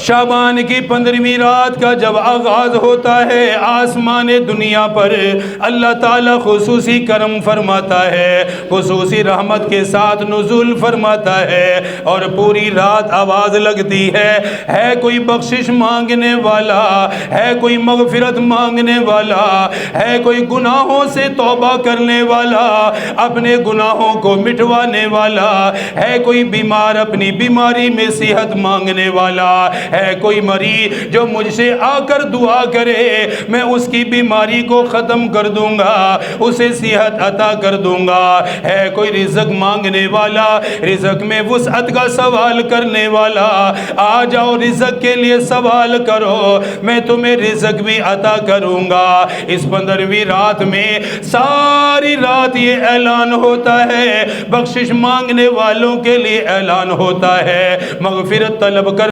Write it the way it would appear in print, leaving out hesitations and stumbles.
शाबान की 15वीं रात का जब आगाज़ होता है, आसमान दुनिया पर अल्लाह ताला खुसूसी करम फरमाता है, खुसूसी रहमत के साथ नुज़ुल फरमाता है और पूरी रात आवाज़ लगती है कोई बख्शिश मांगने वाला, है कोई मगफिरत मांगने वाला, है कोई गुनाहों से तौबा करने वाला, अपने गुनाहों को मिटवाने वाला, है कोई बीमार अपनी बीमारी में सेहत मांगने वाला, है कोई मरीज जो मुझसे आकर दुआ करे, मैं उसकी बीमारी को ख़त्म कर दूंगा, उसे सेहत अता कर दूंगा, है कोई रिज़्क़ मांगने वाला, रिज़्क़ में वुसअत का सवाल करने वाला, आ जाओ रिज़्क़ के लिए सवाल करो, मैं तुम्हें रिज़्क़ भी अता करूंगा। इस 15वीं रात में सारी रात ये ऐलान होता है, बख्शिश मांगने वालों के लिए ऐलान होता है, मगफिरत तलब कर